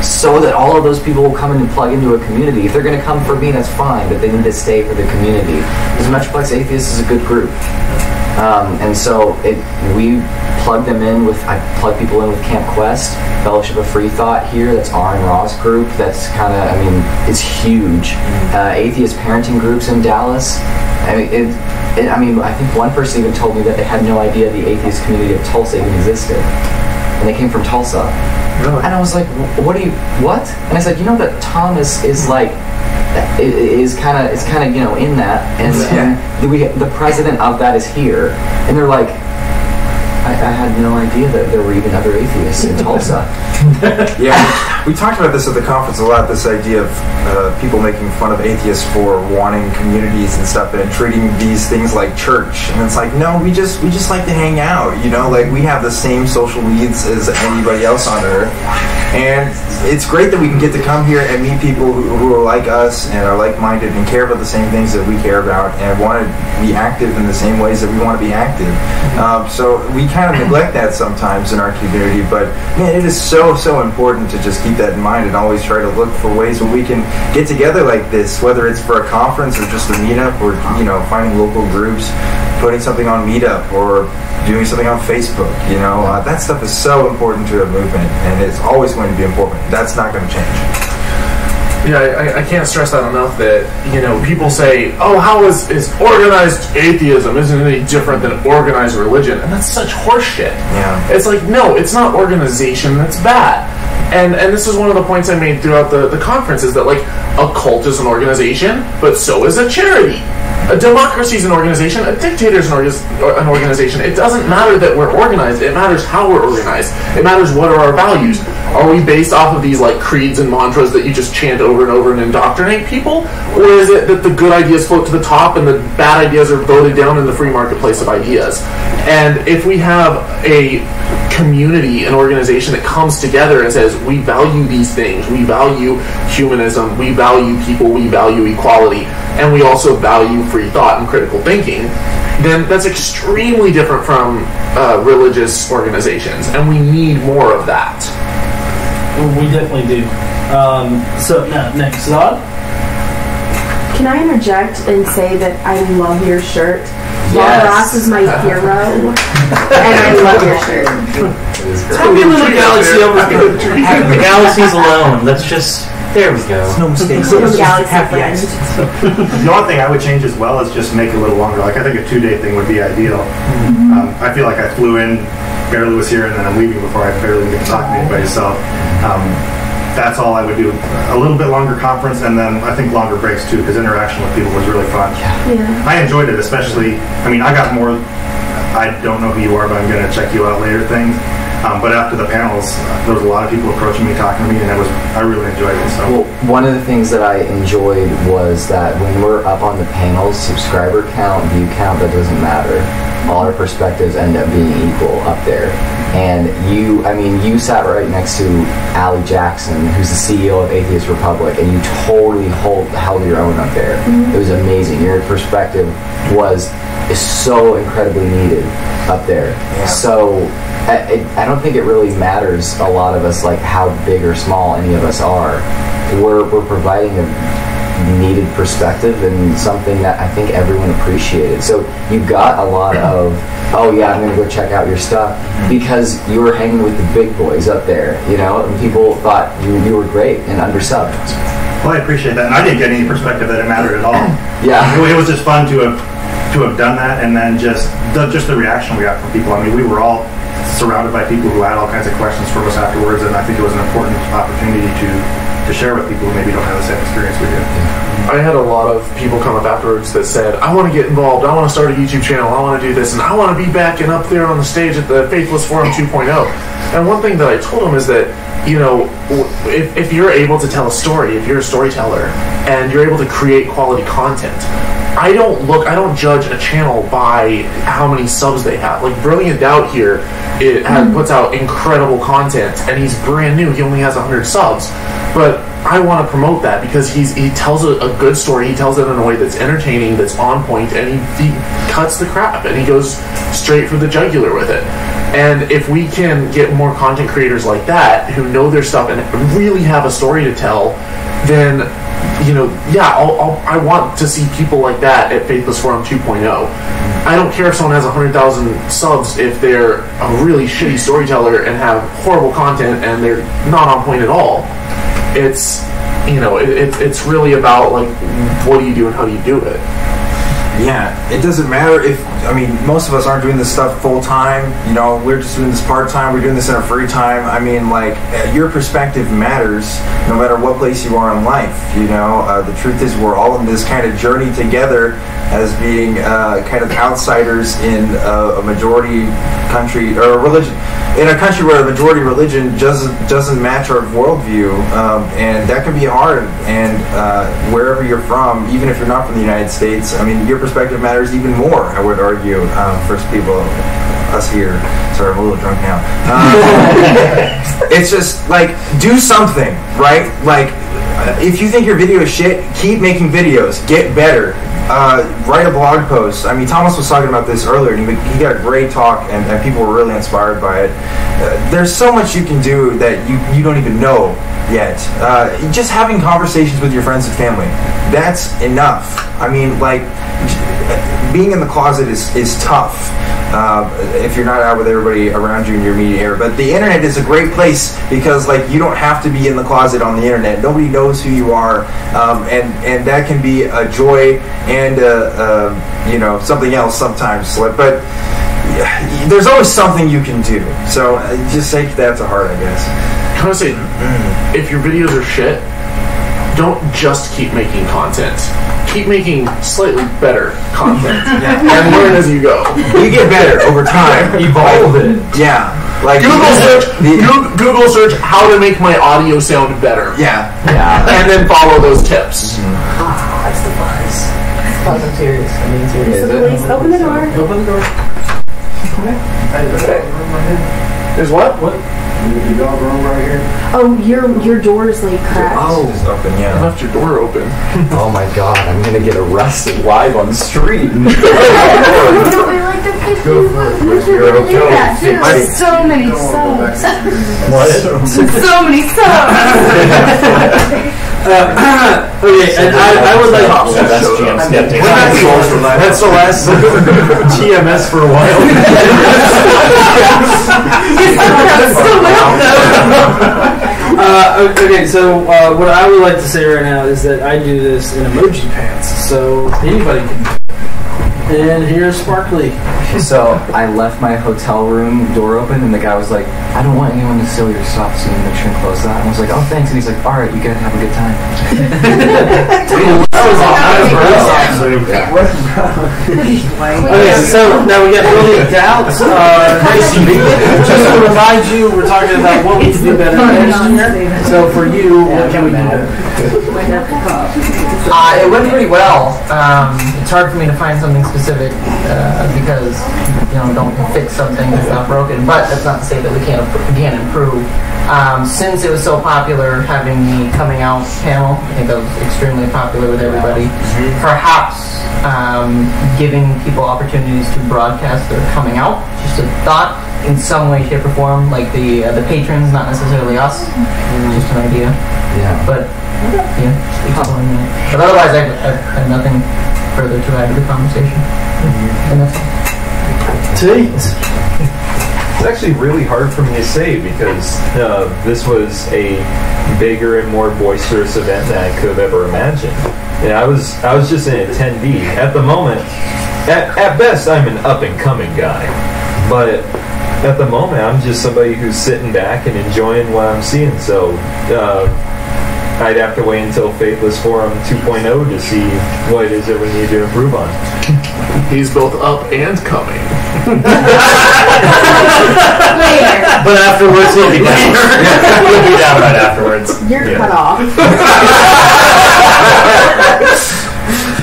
F: so that all of those people will come in and plug into a community. If they're going to come for me, that's fine, but they need to stay for the community. Because Metroplex Atheists is a good group. And so we plug them in with, I plug people in with Camp Quest, Fellowship of Free Thought here, that's R and Ross group, that's kind of, it's huge. Atheist parenting groups in Dallas. I think one person even told me that they had no idea the atheist community of Tulsa even existed. And they came from Tulsa.
G: Really?
F: And I was like, what? And I said, that Thomas is like, is kind of, in that, and the president of that is here, and they're like, I had no idea that there were even other atheists in Tulsa.
B: Yeah, we talked about this at the conference a lot, this idea of people making fun of atheists for wanting communities and stuff and treating these things like church. And it's like, no, we just like to hang out, like we have the same social needs as anybody else on earth. And it's great that we can get to come here and meet people who are like us and are like-minded and care about the same things that we care about and want to be active in the same ways that we want to be active. So we kind of neglect that sometimes in our community, but man, it is so important to just keep that in mind and always try to look for ways where we can get together like this, whether it's for a conference or just a meetup, or finding local groups, putting something on Meetup or doing something on Facebook. That stuff is so important to a movement, and it's always going to be important. That's not going to change.
G: Yeah, I can't stress that enough that, people say, oh, how is organized atheism isn't any different than organized religion? And that's such horseshit.
B: Yeah.
G: It's like, no, it's not organization, that's bad. And this is one of the points I made throughout the conference, is that, like, a cult is an organization, but so is a charity. A democracy is an organization, a dictator is an organization. It doesn't matter that we're organized, it matters how we're organized. It matters what are our values. Are we based off of these like creeds and mantras that you just chant over and over and indoctrinate people? Or is it that the good ideas float to the top and the bad ideas are voted down in the free marketplace of ideas? And if we have a community, an organization that comes together and says, we value these things, we value humanism, we value people, we value equality, and we also value free thought and critical thinking, then that's extremely different from religious organizations, and we need more of that.
D: We definitely do. So now, next, Zod?
H: Can I interject and say that I love your shirt?
F: Yes.
H: Ross is my hero, and I love your shirt.
A: Happy little galaxy over here. The galaxy's alone. Let's just... There we go.
K: No mistakes.
H: Happy accidents.
K: The only thing I would change as well is just make it a little longer. Like, I think a 2-day thing would be ideal. I feel like I flew in, barely was here, and then I'm leaving before I barely get to talk to anybody. So that's all I would do. A little bit longer conference, and then I think longer breaks too, because interaction with people was really fun.
H: Yeah.
K: I enjoyed it, especially. I got more. I don't know who you are, but I'm going to check you out later things. But after the panels, there was a lot of people approaching me, talking to me, and I really enjoyed it. So.
F: Well, one of the things that I enjoyed was that when we're up on the panels, subscriber count, view count, that doesn't matter. All our perspectives end up being equal up there. And you sat right next to Allie Jackson, who's the CEO of Atheist Republic, and you totally held your own up there. It was amazing. Your perspective is so incredibly needed up there.
B: Yeah.
F: So I don't think it really matters, a lot of us, like how big or small any of us are. We're providing a needed perspective and something that I think everyone appreciated. So you've got a lot of oh yeah, I'm gonna go check out your stuff because you were hanging with the big boys up there, you know, and people thought you were great and undersubbed.
K: Well, I appreciate that. And I didn't get any perspective that it mattered at all.
F: Yeah.
K: It was just fun to have done that, and then just the reaction we got from people. I mean, we were all surrounded by people who had all kinds of questions for us afterwards, and I think it was an important opportunity to share with people who maybe don't have the same experience we did.
G: I had a lot of people come up afterwards that said, I want to get involved, I want to start a YouTube channel, I want to do this, and I want to be back and up there on the stage at the Faithless Forum 2.0. And one thing that I told them is that, you know, if you're able to tell a story, if you're a storyteller, and you're able to create quality content, I don't judge a channel by how many subs they have. Like Brilliant Doubt here, puts out incredible content, and he's brand new. He only has 100 subs, but I want to promote that because he tells a good story. He tells it in a way that's entertaining, that's on point, and he cuts the crap and he goes straight for the jugular with it. And if we can get more content creators like that who know their stuff and really have a story to tell, then, you know, yeah, I want to see people like that at Faithless Forum 2.0. I don't care if someone has 100,000 subs if they're a really shitty storyteller and have horrible content and they're not on point at all. It's, you know, it's really about, like, what do you do and how do you do it.
B: Yeah, it doesn't matter if, I mean, most of us aren't doing this stuff full time, you know, we're just doing this part time, we're doing this in our free time. I mean, like, your perspective matters no matter what place you are in life, you know. The truth is we're all in this kind of journey together as being kind of outsiders in a majority country, or a religion, in a country where the majority religion doesn't match our worldview, and that can be hard, and wherever you're from, even if you're not from the United States, I mean, your perspective matters even more, I would argue, for people, us here. Sorry, I'm a little drunk now. It's just, like, do something, right? Like, if you think your video is shit, keep making videos, get better. Write a blog post. I mean, Thomas was talking about this earlier, and he got a great talk, and people were really inspired by it. There's so much you can do that you don't even know yet. Just having conversations with your friends and family, that's enough. I mean, like, being in the closet is tough if you're not out with everybody around you in your immediate area. But the internet is a great place because, like, you don't have to be in the closet on the internet. Nobody knows who you are, and that can be a joy and you know, something else sometimes. But there's always something you can do. So just take that to heart, I guess.
G: Can I say, if your videos are shit, don't just keep making content. Keep making slightly better content and learn as you go.
B: You get better over time.
I: Evolve it.
B: Yeah. Like
G: Google search how to make my audio sound better.
B: Yeah.
G: And then follow those tips.
J: That's the buzz. I'm serious. I'm being serious.
H: Please open the door.
J: Open the door.
G: There's what?
K: The dog room right here.
H: Oh, your door is like cracked.
F: Oh,
B: It's open,
G: You
B: yeah.
G: left your door open.
F: oh my God! I'm gonna get arrested live on the street.
C: Don't we like the kids? We should really do that too. So many subs. So many subs.
D: Okay, and I would like
A: That's GM Skeptic.
I: That's the last GMS for a while.
D: Okay, so what I would like to say right now is that I do this in emoji pants, so anybody can. And here's Sparkly.
F: So I left my hotel room door open, and the guy was like, "I don't want anyone to steal your stuff, so you make sure and close that." And I was like, "Oh, thanks." And he's like, "All right, you gotta have a good time."
D: Okay, so now we got Brilliant Doubts. Just to remind you, we're talking about what we can do better next year. So for you, what can we do better?
J: It went pretty well. It's hard for me to find something specific because, you know, don't fix something that's not broken. But that's not to say that we can't improve. Since it was so popular, having the coming out panel, I think that was extremely popular with everybody. Perhaps giving people opportunities to broadcast their coming out, just a thought, in some way, shape, or form, like the patrons, not necessarily us. Just an idea.
F: Yeah.
J: But yeah, exploring that. But otherwise, I have nothing further to add to the conversation. And that's all.
I: Tate. It's actually really hard for me to say because this was a bigger and more boisterous event than I could have ever imagined. And I was just an attendee. At the moment, at best, I'm an up-and-coming guy. But at the moment, I'm just somebody who's sitting back and enjoying what I'm seeing. So I'd have to wait until Faithless Forum 2.0 to see what it is that we need to improve on.
G: He's both up and coming.
A: But afterwards, he'll be down. He'll be down right afterwards.
H: You're cut off.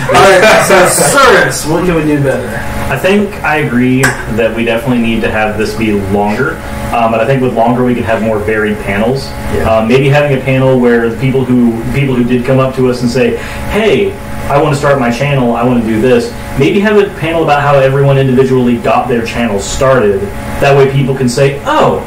D: Alright, so Cirrus, what can we do better?
A: I think I agree that we definitely need to have this be longer. But I think with longer we could have more varied panels.
F: Yeah.
A: Maybe having a panel where the people who did come up to us and say, hey, I want to start my channel, I want to do this. Maybe have a panel about how everyone individually got their channel started. That way people can say, oh,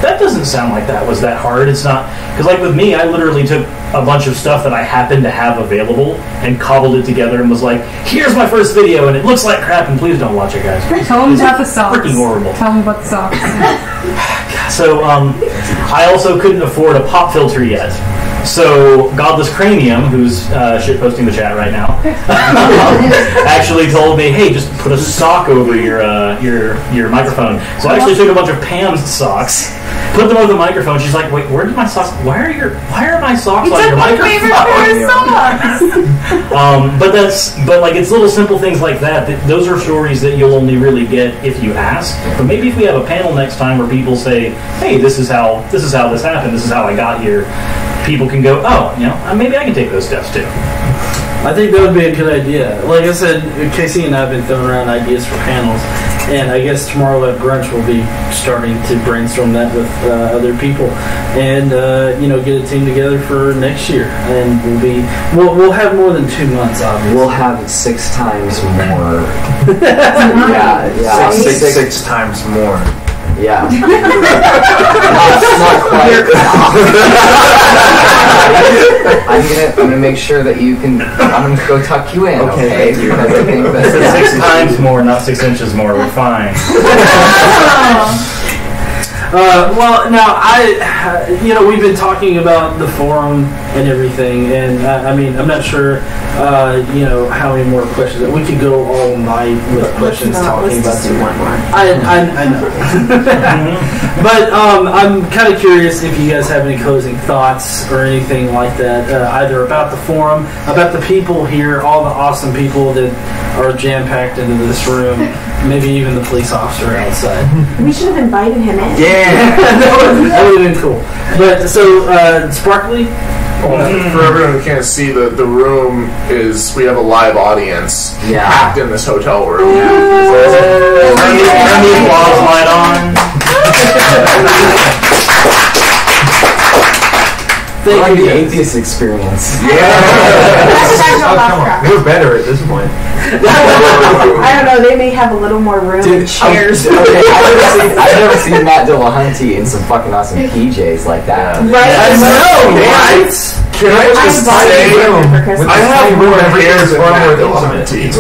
A: that doesn't sound like that was that hard. It's not, because like with me, I literally took a bunch of stuff that I happened to have available and cobbled it together and was like, here's my first video and it looks like crap and please don't watch it, guys.
C: Tell them about the socks.
A: Freaking horrible.
C: Tell them about the socks.
A: So I also couldn't afford a pop filter yet. So Godless Cranium, who's shitposting the chat right now, actually told me, "Hey, just put a sock over your microphone." So I actually took a bunch of Pam's socks, put them over the microphone. She's like, "Wait, where did my socks? Why are my socks on your microphone?"
C: It's my favorite pair of socks.
A: But it's little simple things like that. Those are stories that you'll only really get if you ask. But maybe if we have a panel next time where people say, "Hey, this is how this happened. This is how I got here." People can go, oh, maybe I can take those steps too.
D: I think that would be a good idea. Like I said, Casey and I have been throwing around ideas for panels, and I guess tomorrow at brunch we'll be starting to brainstorm that with other people, and get a team together for next year. And we'll have more than 2 months, obviously.
F: We'll have 6 times more.
B: Six times more.
F: Yeah. not quite. I'm gonna make sure that you can. I'm gonna go tuck you in, okay? Because I think that
A: 6 times more, not 6 inches more. We're fine.
D: Well, now we've been talking about the forum and everything, and I'm not sure, how many more questions. We could go all night with questions talking about the one more. I know, but I'm kind of curious if you guys have any closing thoughts or anything like that, either about the forum, about the people here, all the awesome people that are jam packed into this room, maybe even the police officer outside.
H: We should have invited him in.
B: Yeah.
D: that would have been cool. But so, Sparkly?
G: For everyone who can't see, the room is, we have a live audience packed in this hotel room.
A: Turn the applause light on.
F: Thank you. The atheist experience.
I: We're better at this point.
H: I don't know, they may have a little more room and chairs.
F: I've never seen Matt Dillahunty in some fucking awesome PJs like that.
H: Right?
D: I know, right?
G: Can I just say, I have more hair than Matt Dillahunty.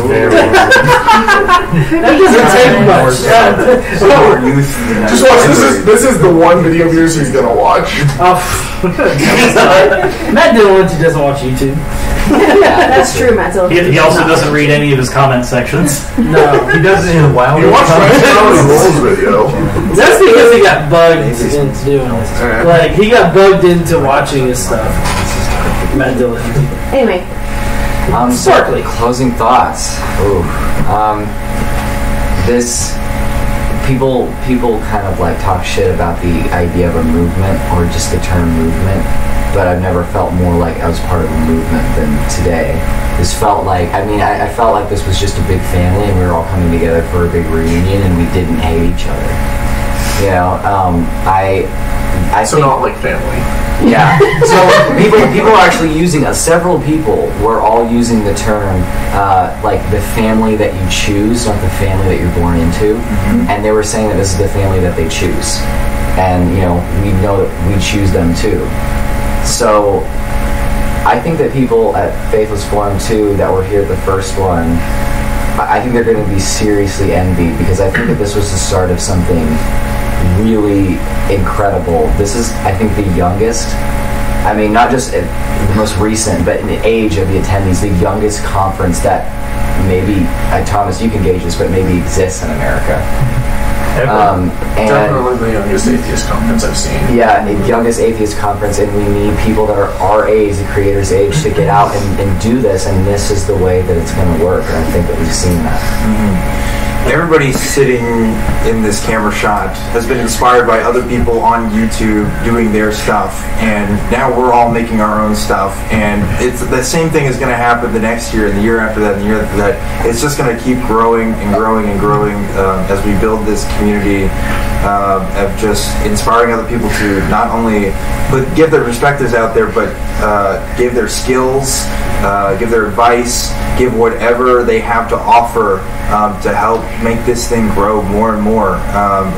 D: That doesn't take much.
G: Just watch, this is the one video of yours he's gonna watch.
D: Matt Dillahunty doesn't watch YouTube.
H: That's true, Matt.
A: He also doesn't read any of his comment sections.
D: No,
I: he doesn't in a while.
G: He watched my Rolls video.
D: That's because he got bugged into doing it. Like, he got bugged into watching his stuff. Matt Dillahunty.
H: Anyway.
D: Sparkly.
F: Closing thoughts. Ooh. This people kind of like talk shit about the idea of a movement or just the term movement, but I've never felt more like I was part of a movement than today. This felt like, I felt like this was just a big family and we were all coming together for a big reunion and we didn't hate each other. I
G: so
F: think,
G: not like family.
F: Yeah. So people are actually using several people were all using the term like the family that you choose, not the family that you're born into. Mm-hmm. And they were saying that this is the family that they choose. And we know that we choose them too. So I think that people at Faithless Forum 2 that were here at the first one I think they're going to be seriously envied, because I think that this was the start of something really incredible. This is, I think, the youngest, I mean, not just the most recent, but in the age of the attendees, the youngest conference that maybe, Thomas, you can gauge this, but maybe exists in America. And
G: definitely the youngest atheist conference I've seen.
F: Yeah, the youngest atheist conference, and we need people that are our age, the creators' age, to get out and do this, and this is the way that it's going to work, and I think that we've seen that.
B: Everybody sitting in this camera shot has been inspired by other people on YouTube doing their stuff, and now we're all making our own stuff, and it's the same thing is going to happen the next year, and the year after that, and the year after that. It's just going to keep growing and growing and growing as we build this community of just inspiring other people to not only give their perspectives out there, but give their skills, give their advice, give whatever they have to offer to help make this thing grow more and more.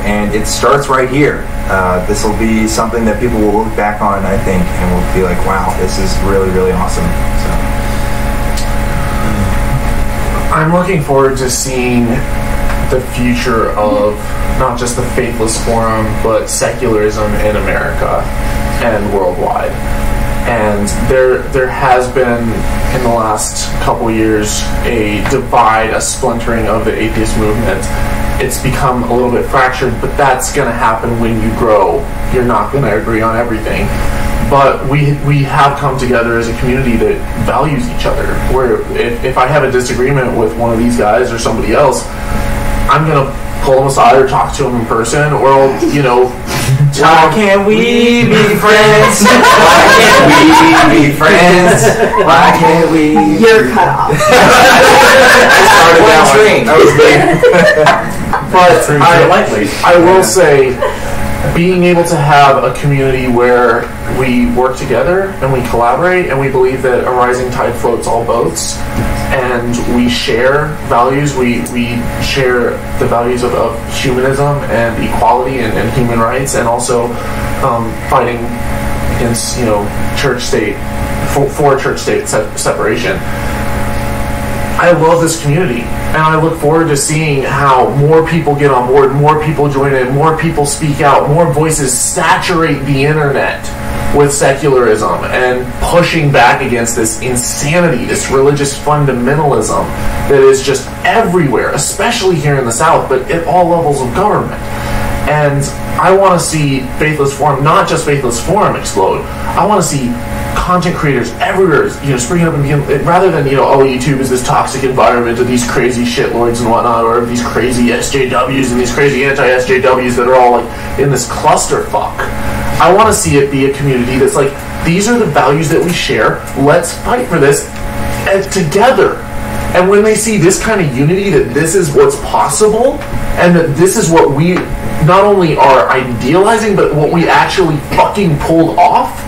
B: And it starts right here. This will be something that people will look back on, I think, and will be like, wow, this is really, really awesome. So.
G: I'm looking forward to seeing the future of not just the Faithless Forum, but secularism in America and worldwide. And there has been, in the last couple years, a divide, a splintering of the atheist movement. It's become a little bit fractured, but that's going to happen when you grow. You're not going to agree on everything. But we have come together as a community that values each other. Where if I have a disagreement with one of these guys or somebody else, I'm going to pull them aside or talk to them in person, or I'll,
B: why can't we be friends? Why can't we be friends? Why can't we?
H: You're cut off.
G: But I will say, being able to have a community where we work together and we collaborate and we believe that a rising tide floats all boats, and we share values, we share the values of humanism and equality and human rights, and also fighting against church-state, for church-state separation. I love this community, and I look forward to seeing how more people get on board, more people join in, more people speak out, more voices saturate the internet with secularism and pushing back against this insanity, this religious fundamentalism that is just everywhere, especially here in the South, but at all levels of government. And I want to see Faithless Forum, not just Faithless Forum, explode. I want to see content creators everywhere, springing up and being, rather than, YouTube is this toxic environment of these crazy shitlords and whatnot, or these crazy SJWs and these crazy anti-SJWs that are all like in this clusterfuck. I want to see it be a community that's like, these are the values that we share, let's fight for this together. And when they see this kind of unity, that this is what's possible, and that this is what we not only are idealizing, but what we actually fucking pulled off,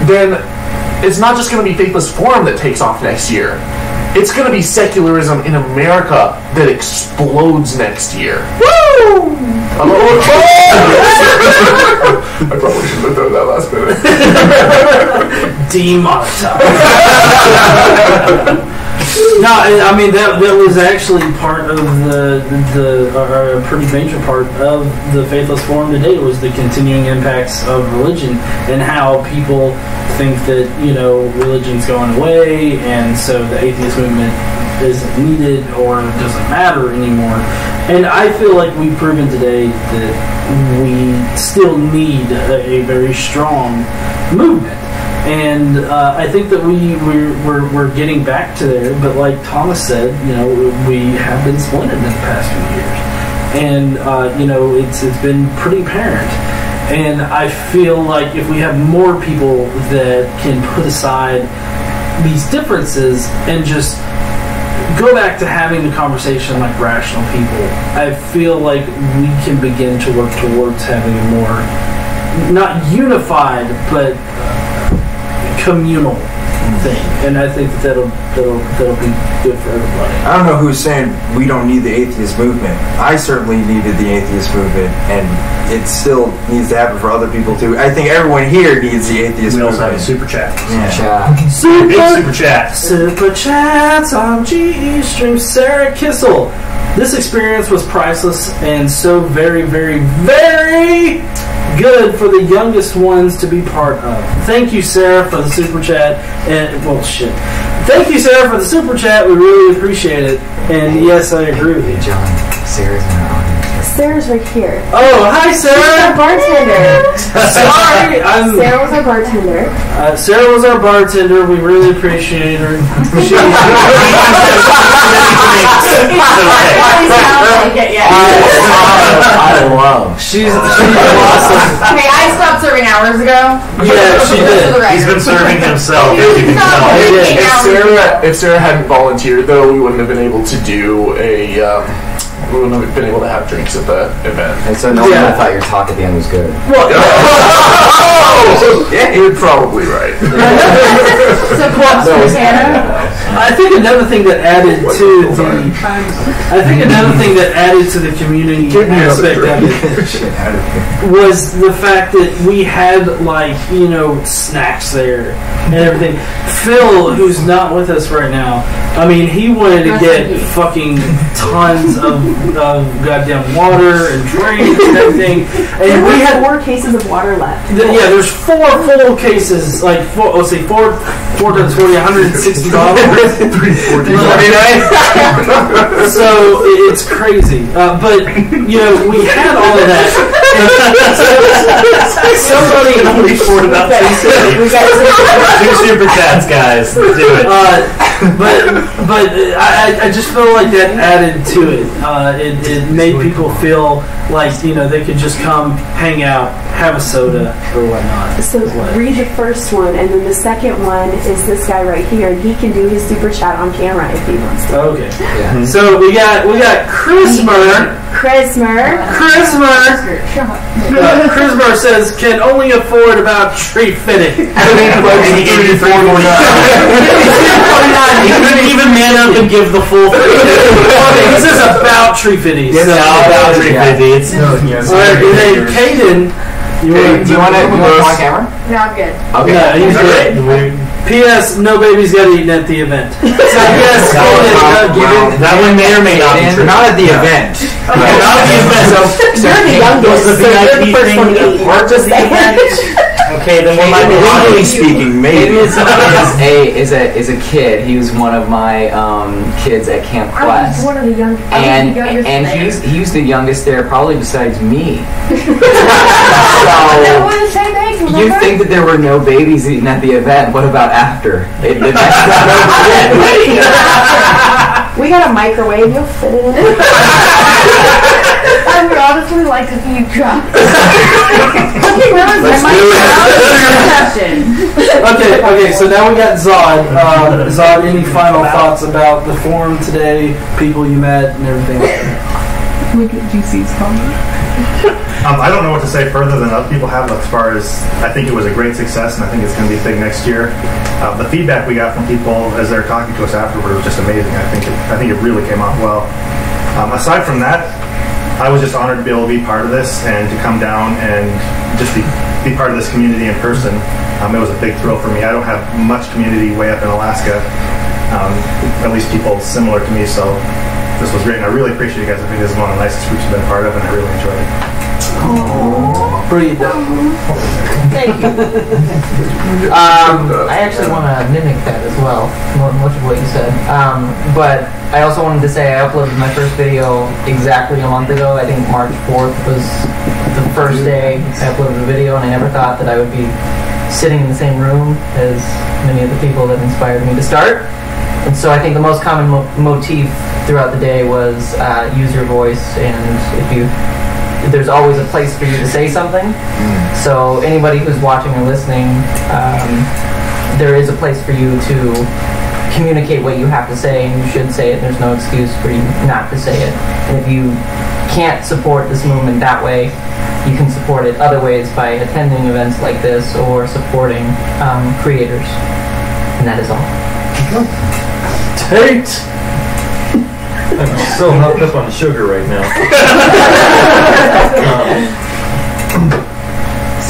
G: then it's not just going to be Faithless Forum that takes off next year. It's going to be secularism in America that explodes next year. Woo! I probably should have done that last minute.
D: Demonetized. No, I mean that was actually part of a pretty major part of the Faithless Forum today, was the continuing impacts of religion and how people think that religion's going away, and so the atheist movement isn't needed or doesn't matter anymore. And I feel like we've proven today that we still need a very strong movement. And I think that we're getting back to there, but like Thomas said, we have been splintered in the past few years, and it's been pretty apparent. And I feel like if we have more people that can put aside these differences and just go back to having the conversation like rational people, I feel like we can begin to work towards having a more, not unified, but communal thing, and I think that'll be good for everybody.
B: I don't know who's saying we don't need the atheist movement. I certainly needed the atheist movement, and it still needs to happen for other people too. I think everyone here needs the atheist movement.
A: We also have a super chat.
B: Yeah.
A: Super chat.
D: Super chats on GE Stream. Sarah Kissel. This experience was priceless and so very, very, very good for the youngest ones to be part of. Thank you, Sarah, for the super chat. And thank you, Sarah, for the super chat. We really appreciate it. And yes, I agree with you,
F: John. Sarah's in our audience.
H: Sarah's right here.
D: Oh, hi,
H: She's
D: Sarah.
H: our bartender.
D: Sorry,
H: Sarah was our bartender.
D: Sarah was our bartender. We really appreciate her.
F: I love.
D: She's awesome.
C: Okay, I stopped serving hours ago.
D: Yeah, she did.
A: He's been serving himself.
G: If Sarah hadn't volunteered, though, we wouldn't have been able to do we wouldn't have been able to have drinks at the event.
F: And so no one thought your talk at the end was good.
G: Well, you're probably right.
D: I think another thing that added to the community aspect of it was the fact that we had snacks there and everything. Phil, who's not with us right now, I mean, he wanted to get fucking tons of goddamn water and drinks and everything. And we had
H: 4 cases of water left.
D: Yeah, there's 4 full cases, like 4 times 40, $160. So it's crazy. But we had all of that. Somebody
A: can only afford about 2 super chats, guys. Let's do it.
D: But I just feel like that added to it. It made people feel like they could just come, hang out, have a soda or whatnot.
H: So read the first one, and then the second one is this guy right here, and he can do his super chat on camera if he wants to.
D: Okay. Yeah. So we got Chrismer. Chrismer says can only afford about tree fitting.
A: He gave you $3.49. He couldn't even man up and give the full $3.
D: This is about tree fitting.
A: It's about tree fitting.
D: Alright, Caden.
F: Do you want to go on camera?
C: No, I'm good.
F: Okay.
D: Yeah, he's good. P.S. No babies got eaten at the event. So yes,
A: that one may or may not be true.
B: Not at the event.
A: Not at the event.
H: You're the youngest, so you're the first one to eat.
A: Part of the event. Okay, then what might be
B: legally speaking, maybe.
F: Is a kid. He was one of my kids at Camp Quest.
C: One of the young.
F: And he's the youngest there, probably besides me. So you think that there were no babies eaten at the event? What about after?
H: We got a microwave. You'll fit it in.
C: I would honestly like to see you try.
D: Okay, so now we got Zod. Zod, any final thoughts about the forum today, people you met, and everything?
H: Look at GC's comment.
K: I don't know what to say further than other people have as far as I think it was a great success, and I think it's going to be big next year. The feedback we got from people as they're talking to us afterward was just amazing. I think it really came out well. Aside from that, I was just honored to be able to be part of this and to come down and just be part of this community in person. It was a big thrill for me. I don't have much community way up in Alaska, at least people similar to me, so this was great, and I really appreciate you guys. I think this is one of the nicest groups I've been part of, and I really enjoyed it.
D: Breathe.
J: Thank you. I actually want to mimic that as well, much of what you said. But I also wanted to say I uploaded my first video exactly a month ago. I think March 4th was the first day I uploaded a video, and I never thought that I would be sitting in the same room as many of the people that inspired me to start. And so I think the most common motif throughout the day was use your voice, and there's always a place for you to say something. So anybody who's watching or listening, there is a place for you to communicate what you have to say, and you should say it. There's no excuse for you not to say it. And if you can't support this movement that way, you can support it other ways by attending events like this or supporting creators. And And that is all.
D: Tate!
I: I'm so hooked up on sugar right now.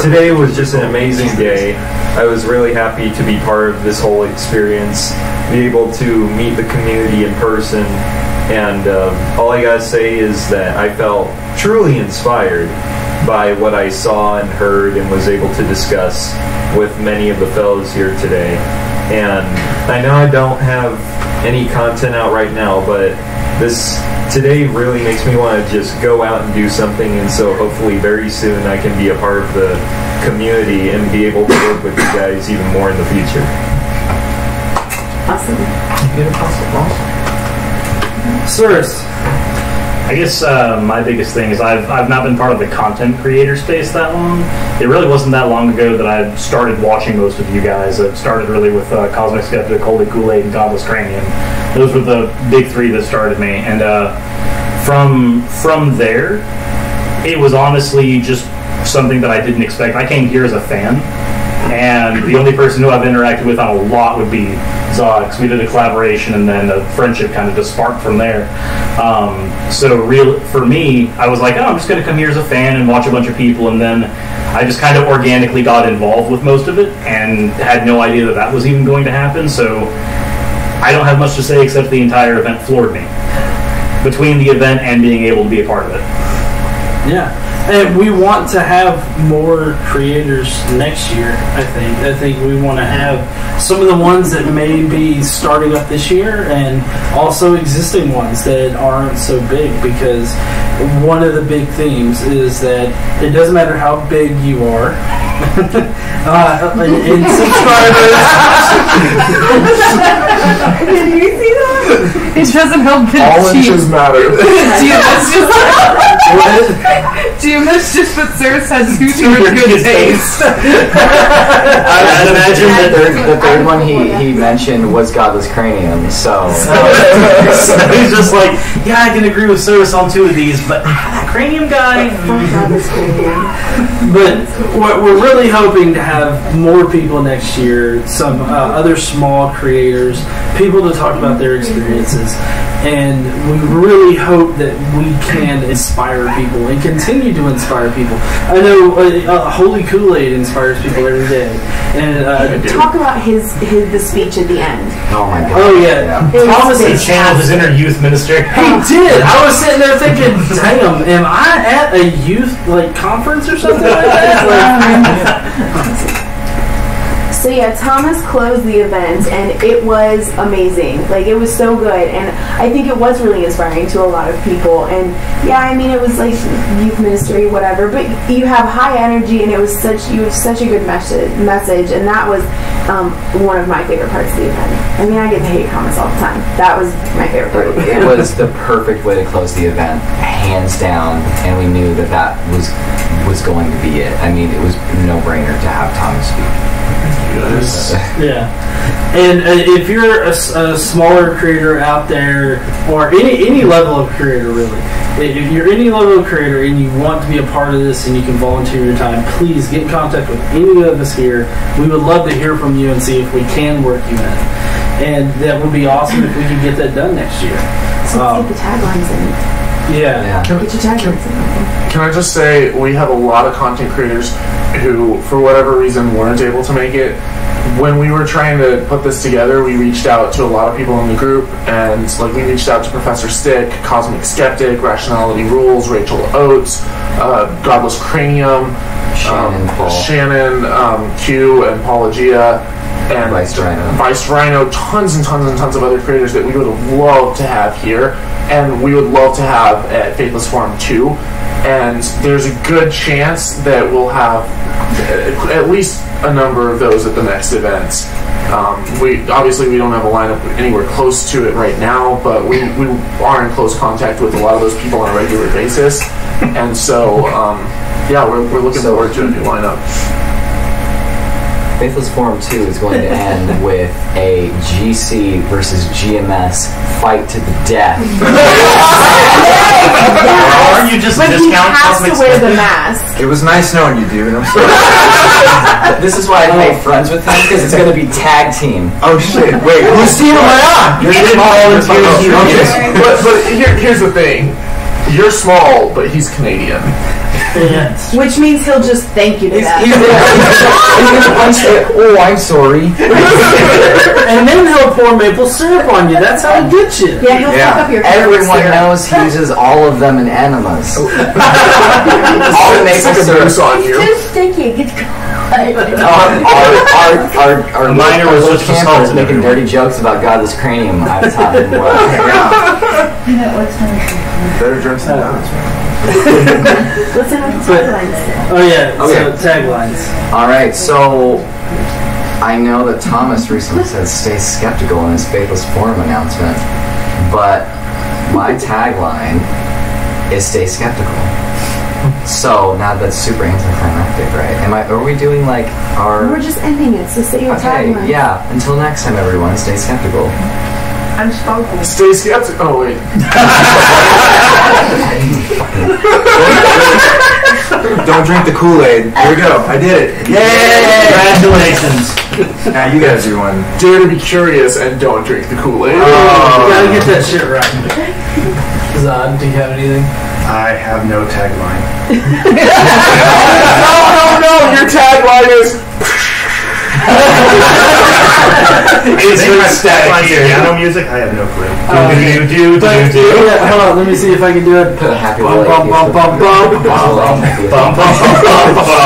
I: Today was just an amazing day. I was really happy to be part of this whole experience, be able to meet the community in person, and all I gotta say is that I felt truly inspired by what I saw and heard and was able to discuss with many of the fellows here today. And I know I don't have any content out right now, but this today really makes me want to just go out and do something, and so hopefully very soon I can be a part of the community and be able to work with you guys even more in the future.
H: Awesome.
D: Sirs.
A: I guess my biggest thing is I've not been part of the content creator space that long. It really wasn't that long ago that I started watching most of you guys. It started really with Cosmic Skeptic, Koolaid, and Godless Cranium. Those were the big three that started me. And from there, it was honestly just something that I didn't expect. I came here as a fan, and the only person who I've interacted with on a lot would be Zoggs. We did a collaboration, and then a friendship kind of just sparked from there. For me, I was like, oh, I'm just going to come here as a fan and watch a bunch of people, and then I just kind of organically got involved with most of it and had no idea that that was even going to happen. So I don't have much to say except the entire event floored me. Between the event and being able to be a part of it.
D: Yeah. And we want to have more creators next year, I think. I think we want to have some of the ones that may be starting up this year and also existing ones that aren't so big, because one of the big themes is that it doesn't matter how big you are. In subscribers.
C: Did you see that? It doesn't help that
G: all inches matter.
C: GMS just put Sirs has super good taste.
F: I'd imagine the third one he mentioned was Godless Cranium, so
A: he's just like, yeah, I can agree with Sirs on two of these, but that Cranium guy.
D: But we're really hoping to have more people next year, some other small creators, people to talk about their experiences, and we really hope that we can inspire people and continue to inspire people. I know Holy Koolaid inspires people every day. And
H: talk about the speech at the end.
F: Oh my god!
D: Oh yeah,
A: Thomas had channeled his inner youth minister.
D: He did. I was sitting there thinking, "Damn, am I at a youth conference or something like that?"
H: So yeah, Thomas closed the event, and it was amazing. Like, it was so good, and I think it was really inspiring to a lot of people. And yeah, I mean, it was like youth ministry, whatever, but you have high energy, and you have such a good message, and that was one of my favorite parts of the event. I mean, I get to hate Thomas all the time. That was my favorite part of the event.
F: It was the perfect way to close the event, hands down, and we knew that was going to be it. I mean, it was a no-brainer to have Thomas speak.
D: Yeah, and if you're a smaller creator out there, or any level of creator really, if you're any level of creator and you want to be a part of this and you can volunteer your time, please get in contact with any of us here. We would love to hear from you and see if we can work you in, and that would be awesome if we could get that done next year.
H: So let's get the taglines in.
D: Yeah.
H: Get your taglines in.
G: Can I just say, we have a lot of content creators who, for whatever reason, weren't able to make it. When we were trying to put this together, we reached out to a lot of people in the group, and we reached out to Professor Stick, Cosmic Skeptic, Rationality Rules, Rachel Oates, Godless Cranium, Shannon, Q, and Paulogia, and Vice Rhino, tons and tons and tons of other creators that we would have loved to have here, and we would love to have at Faithless Forum 2. And there's a good chance that we'll have at least a number of those at the next event. We don't have a lineup anywhere close to it right now, but we are in close contact with a lot of those people on a regular basis, and so we're looking forward to a new lineup.
F: Faithless Forum 2 is going to end with a GC versus GMS fight to the death.
A: Aren't you just
H: But he
A: discount
H: has to
A: Cosmic
H: wear the
A: Skeptic?
H: mask.
B: It was nice knowing you, dude. I'm sorry.
F: This is why I made friends with him, because it's going to be tag team.
B: Oh shit! Wait, whose team am I on?
A: We didn't volunteer.
G: Okay. But here's the thing. You're small, but he's Canadian.
D: Yes.
H: Which means he'll just thank you to that.
F: He's gonna punch it. Oh, I'm sorry.
D: And then he'll pour maple syrup on you. That's how he gets you.
H: Yeah, he'll fuck up your
F: Everyone
H: syrup.
F: knows he uses all of them in enemas. All the maple syrup.
G: on you.
C: Too sticky. It's
F: Our
A: minor was
F: little
A: just
F: camper is
A: assaulted
F: making
A: everyone.
F: dirty jokes about Godless Cranium. I've taught him well.
B: Better drinks than donuts, man.
H: Listen to the taglines.
D: Oh yeah.
F: Okay.
D: So taglines.
F: All right, so I know that Thomas recently said stay skeptical in his Faithless Forum announcement, but my tagline is stay skeptical. So now that's super anticlimactic, right? Are we doing like our?
H: We're just ending it, so say your
F: Okay,
H: tagline.
F: yeah. Until next time, everyone, stay skeptical.
C: I'm spoken.
G: Stay skeptical. Oh wait.
B: Don't drink the Koolaid. Here we go. I did it.
A: Yay! Congratulations.
B: Now you guys do one.
G: Dare to be curious and don't drink the Kool-Aid.
D: You gotta get that shit right. Zod, do you have anything?
K: I have no tagline.
G: No! Your tagline is.
A: It's
K: Name
A: your
K: my
A: static
K: tagline
A: here.
K: piano music. I have no clue.
D: Yeah, hold on, let me see if I can do it.
F: Happy
D: Bum bum bum bum bum.
A: Bum, bum,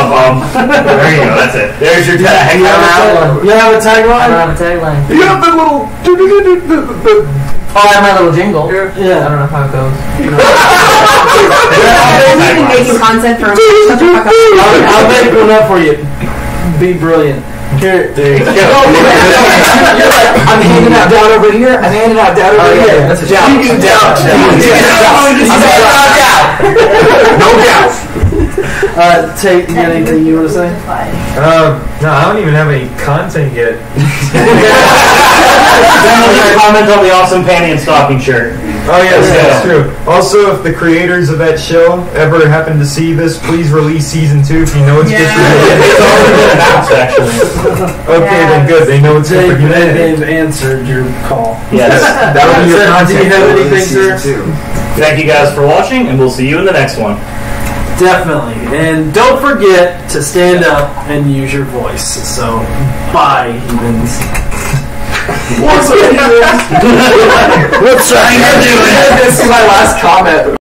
A: bum. There you go. That's it. There's your tag.
D: You have a
J: I
D: tagline?
J: don't have a tagline.
G: You have the little.
J: Oh, I have my little jingle. I
D: Yeah.
J: don't know how it goes.
H: You've been making content for shut the fuck up.
D: I'll make one up for you. Be brilliant. Here, there you go.
F: I'm handing out down over here. I'm handing out down over here.
J: That's a
F: down. Down. No doubt.
D: Tate, you got anything you want to say?
I: No, I don't even have any content yet.
A: Comment on the awesome panty and stocking shirt.
I: Oh yes,
A: Yeah.
I: that's true. Also, if the creators of that show ever happen to see this, please release season 2 if you know it's good for
A: It's already been announced, actually.
I: Okay, then good. They know it's good for humanity.
D: They've answered your call.
A: Yes.
B: That'll be your
D: Do
B: content.
D: you have
B: for
D: anything,
B: season
D: sir?
B: 2.
A: Thank you guys for watching, and we'll see you in the next one.
D: Definitely. And don't forget to stand up and use your voice. So, bye, humans.
F: What's trying to do? This is my last comment.